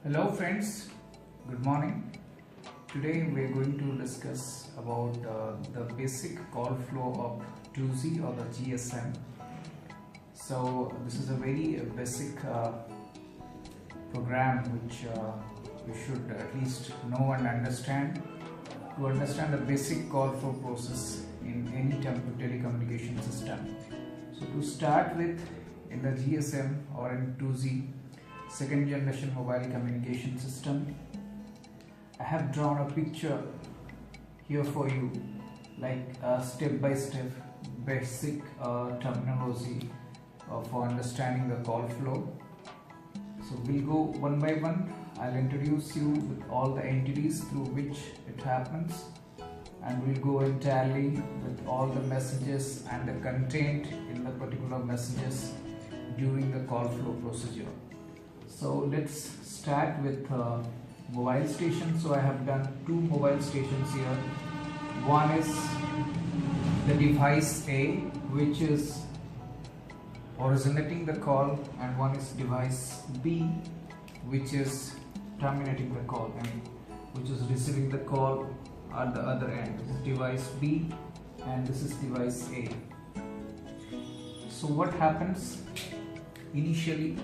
Hello friends, good morning. Today we are going to discuss about the basic call flow of 2G or the GSM. So this is a very basic program which you should at least know and understand to understand the basic call flow process in any telecommunication system. So to start with, in the GSM or in 2G, second generation mobile communication system, I have drawn a picture here for you, like step by step basic terminology for understanding the call flow. So we'll go one by one. I'll introduce you with all the entities through which it happens, and we'll go entirely with all the messages and the content in the particular messages during the call flow procedure. So let's start with mobile station. So I have done two mobile stations here. One is the device A, which is originating the call, and one is device B, which is terminating the call, and which is receiving the call at the other end. This is device B and this is device A. So what happens initially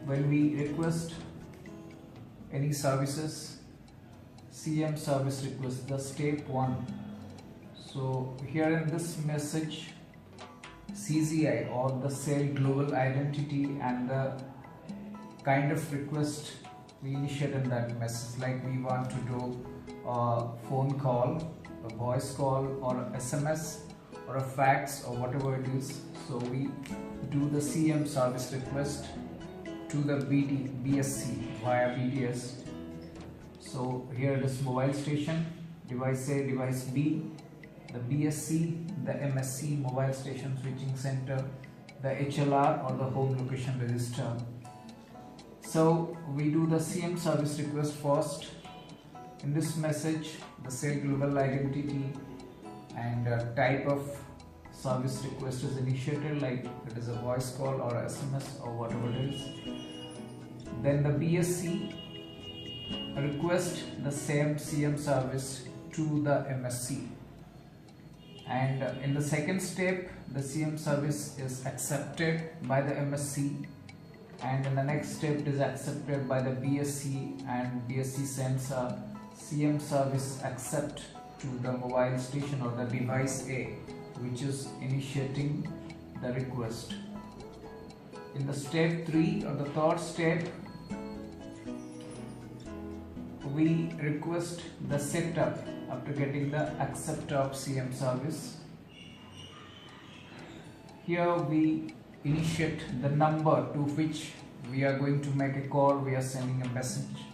when we request any services, CM service request, the step 1. So here in this message, CGI or the cell global identity and the kind of request we initiate in that message, like we want to do a phone call, a voice call, or a SMS or a fax or whatever it is. So we do the CM service request to the BSC via BTS. So here it is mobile station, device A, device B, the BSC, the MSC, mobile station switching center, the HLR or the home location register. So we do the CM service request first. In this message, the cell global identity and type of service request is initiated, like it is a voice call or SMS or whatever it is. Then the BSC request the same CM service to the MSC, and in the second step the CM service is accepted by the MSC, and in the next step it is accepted by the BSC, and BSC sends a CM service accept to the mobile station or the device A, which is initiating the request. In the step 3 or the third step, we request the setup after getting the accept of CM service. Here we initiate the number to which we are going to make a call, we are sending a message,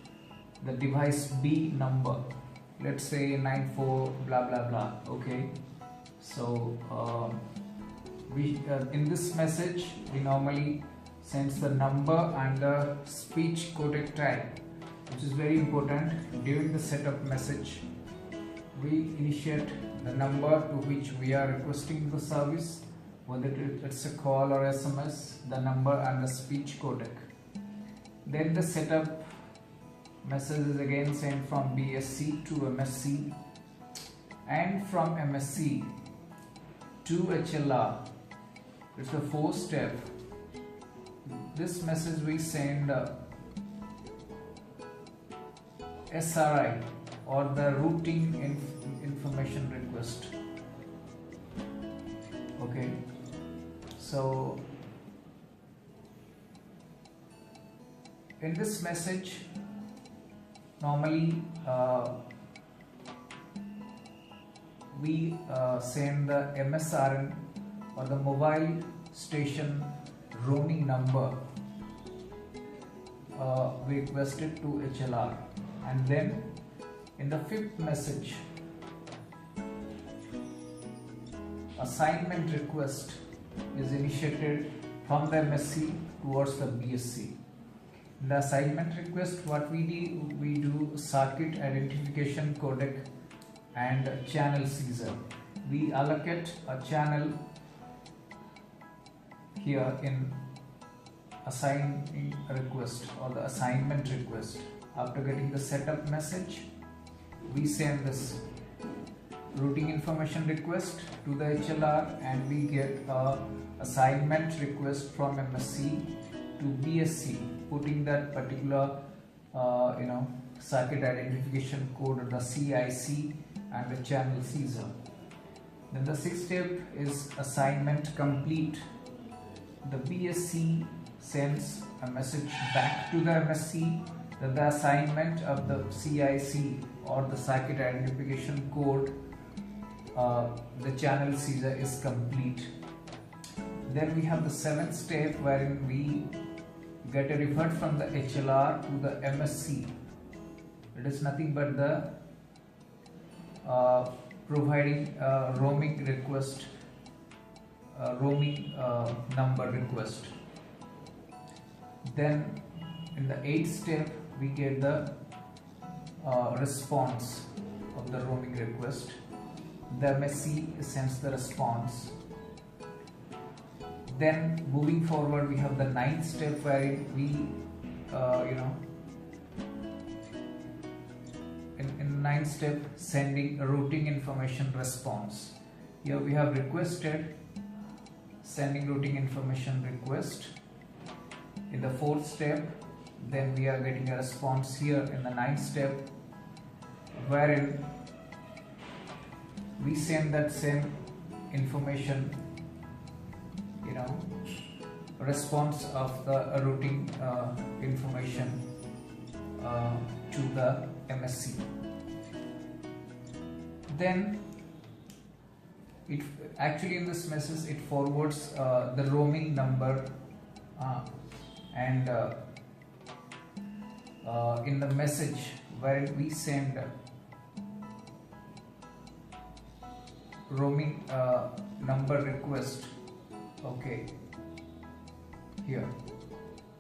the device B number, let's say 94 blah blah blah. Okay, so we in this message we normally sends the number and the speech codec type, which is very important. During the setup message, we initiate the number to which we are requesting the service, whether it's a call or SMS, the number and the speech codec. Then the setup message is again sent from BSC to MSC, and from MSC to HLR. It's the fourth step. This message we send SRI or the routing information request. Okay, so in this message normally we send the MSRN or the mobile station roaming number we requested to HLR, and then in the fifth message assignment request is initiated from the MSC towards the BSC. In the assignment request, what we do circuit identification codec and channel seizure. We allocate a channel here in assigning request or the assignment request. After getting the setup message, we send this routing information request to the HLR, and we get a assignment request from MSC to BSC, putting that particular circuit identification code or the CIC and the channel Caesar. Then the sixth step is assignment complete. The BSC sends a message back to the MSC that the assignment of the CIC or the circuit identification code, the channel Caesar, is complete. Then we have the seventh step wherein we get a revert from the HLR to the MSC. It is nothing but the providing roaming request, roaming number request. Then in the eighth step we get the response of the roaming request. The MSC sends the response. Then moving forward, we have the ninth step where we in ninth step sending a routing information response. Here we have requested sending routing information request. In the fourth step, then we are getting a response here in the ninth step, wherein we send that same information, response of the routing information to the MSC. Then it actually in this message it forwards the roaming number and in the message where we send roaming number request. Okay, here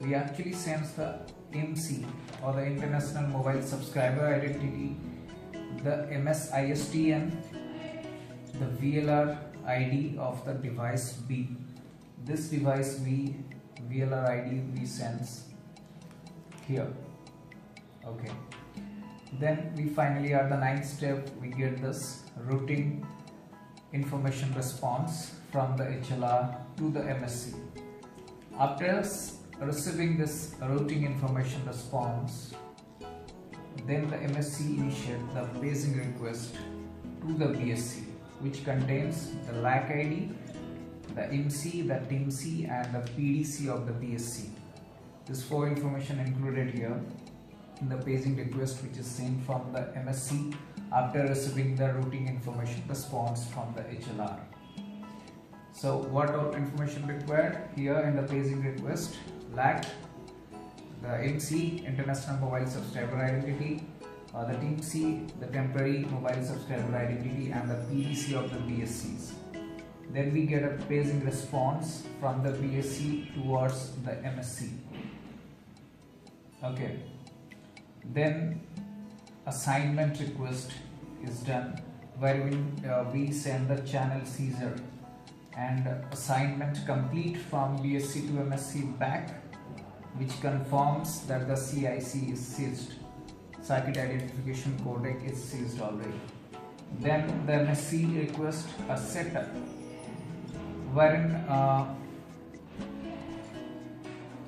we actually sends the MC or the International Mobile Subscriber Identity, the MSISTN, the VLR ID of the device B. This device B VLR ID we sends here. Okay, then we finally at the ninth step we get this routing information response from the HLR to the MSC. After receiving this routing information response, then the MSC initiates the paging request to the BSC, which contains the LAC ID, the MC, the TIMC and the PDC of the BSC. This four information included here in the paging request which is sent from the MSC after receiving the routing information response from the HLR. So what all information required here in the paging request? LAC, the MC, International Mobile Subscriber Identity, the TIMC, the Temporary Mobile Subscriber Identity and the PDC of the BSCs. Then we get a paging response from the BSC towards the MSC. Okay. Then assignment request is done wherein we send the channel Caesar and assignment complete from BSC to MSC back, which confirms that the CIC is seized, circuit identification codec is seized already. Then the MSC request a setup wherein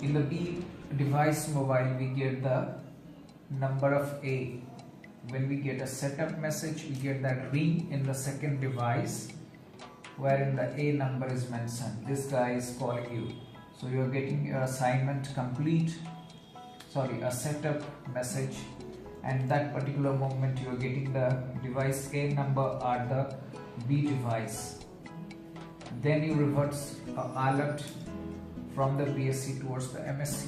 in the B device mobile we get the number of A. When we get a setup message, we get that ring in the second device wherein the A number is mentioned. This guy is calling you. So you are getting your assignment complete, a setup message, and that particular moment you are getting the device A number at the B device. Then you reverts alert from the BSC towards the MSC.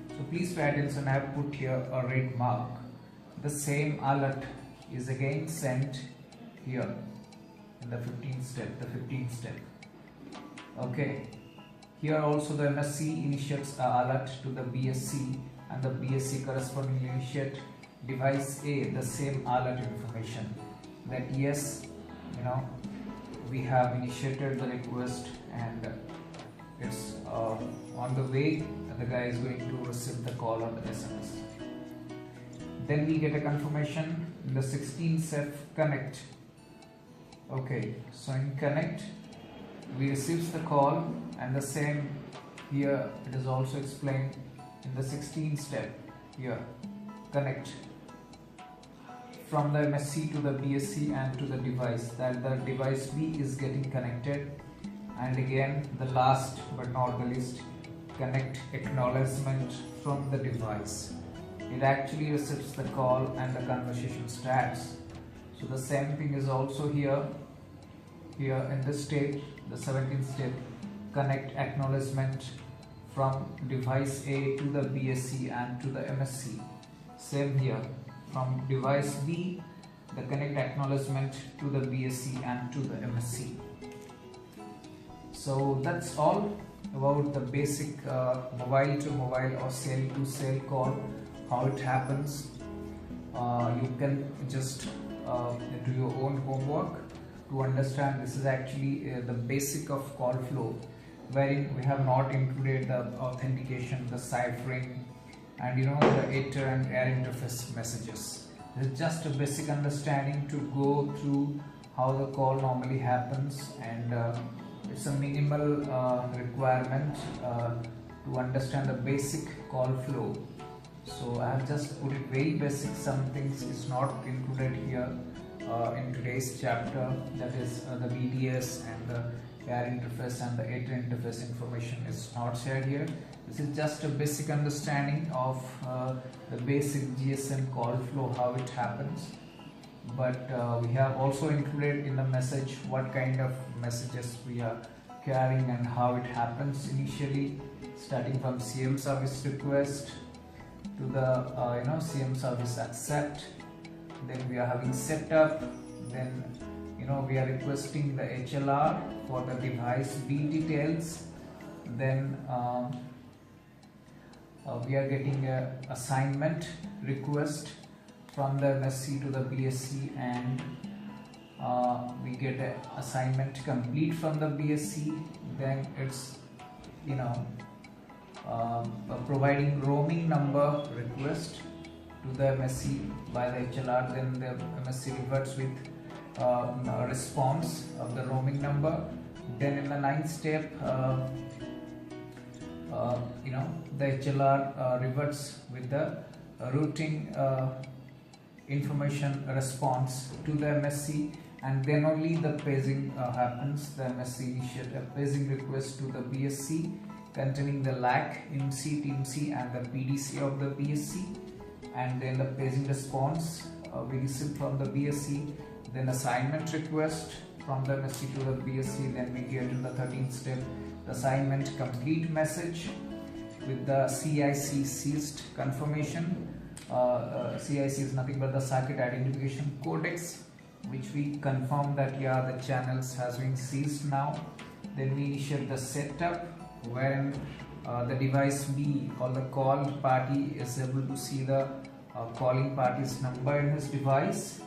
So please pay attention, I have put here a red mark. The same alert is again sent here in the 15th step. Okay, here also the MSC initiates an alert to the BSC and the BSC correspondingly initiate device A the same alert information that yes, we have initiated the request and it's on the way the guy is going to receive the call or the SMS. Then we get a confirmation in the 16th step, connect. Okay, so in connect we receives the call, and the same here it is also explained in the 16th step here, connect from the MSC to the BSC and to the device, that the device B is getting connected. And again the last but not the least, connect acknowledgement from the device. It actually receives the call and the conversation starts. So the same thing is also here in this step, the 17th step, connect acknowledgement from device A to the BSC and to the MSC. Same here, from device B, the connect acknowledgement to the BSC and to the MSC. So that's all about the basic mobile to mobile or cell to cell call, how it happens. You can just do your own homework to understand. This is actually the basic of call flow, wherein we have not included the authentication, the ciphering, and the inter and air interface messages. This is just a basic understanding to go through how the call normally happens, and it's a minimal requirement to understand the basic call flow. So I have just put it very basic. Some things is not included here in today's chapter, that is the BDS and the air interface and the inter interface information is not shared here. This is just a basic understanding of the basic GSM call flow, how it happens. But we have also included in the message what kind of messages we are carrying and how it happens initially, starting from CM service request to the CM service accept. Then we are having setup. Then we are requesting the HLR for the device B details. Then we are getting a assignment request from the MSC to the BSC, and we get an assignment complete from the BSC. Then it's providing roaming number request to the MSC by the HLR. Then the MSC reverts with a response of the roaming number. Then in the 9th step, the HLR reverts with the routing information response to the MSC, and then only the paging happens. The MSC initiate a paging request to the BSC containing the LAC, IMC, TIMC and the PDC of the BSC, and then the paging response we receive from the BSC. Then assignment request from the MSC to the BSC. Then we get to the 13th step, the assignment complete message with the CIC ceased confirmation. CIC is nothing but the circuit identification codex, which we confirm that the channels has been ceased now. Then we initiate the setup, wherein the device B or the call party is able to see the calling party's number in his device,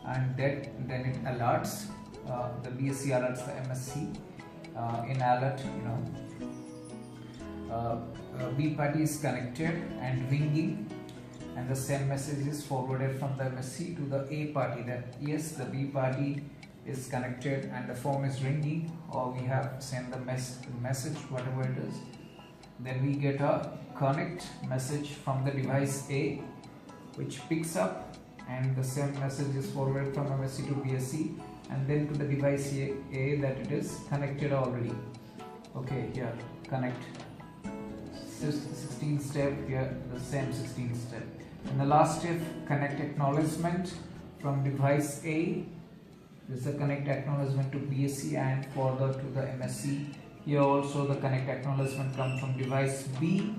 and then it alerts the BSC alerts the MSC in alert B party is connected and ringing, and the same message is forwarded from the MSC to the A party that yes, the B party is connected and the phone is ringing, or we have sent the message, whatever it is. Then we get a connect message from the device A, which picks up, and the same message is forwarded from MSC to BSC and then to the device A that it is connected already. Okay, here connect. 16th step, here the same 16th step. And the last step, connect acknowledgement from device A. This is the connect acknowledgement to BSC and further to the MSC. Here also the connect acknowledgement comes from device B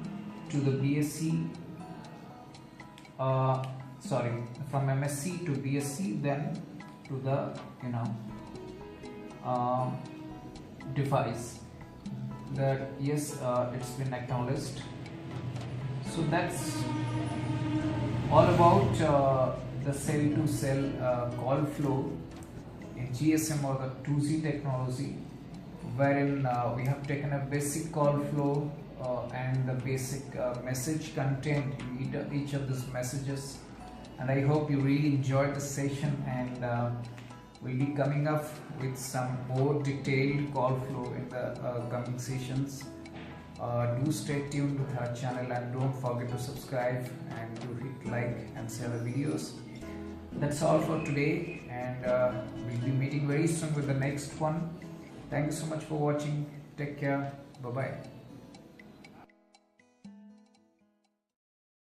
to the BSC. From MSC to BSC, then to the device that yes, it's been acknowledged. So that's all about the cell to cell call flow in GSM or the 2G technology, wherein we have taken a basic call flow and the basic message content in each of these messages. And I hope you really enjoyed the session, and we'll be coming up with some more detailed call flow in the coming sessions. Do stay tuned with our channel, and don't forget to subscribe and to hit like and share the videos. That's all for today, and we'll be meeting very soon with the next one. Thank you so much for watching. Take care. Bye bye.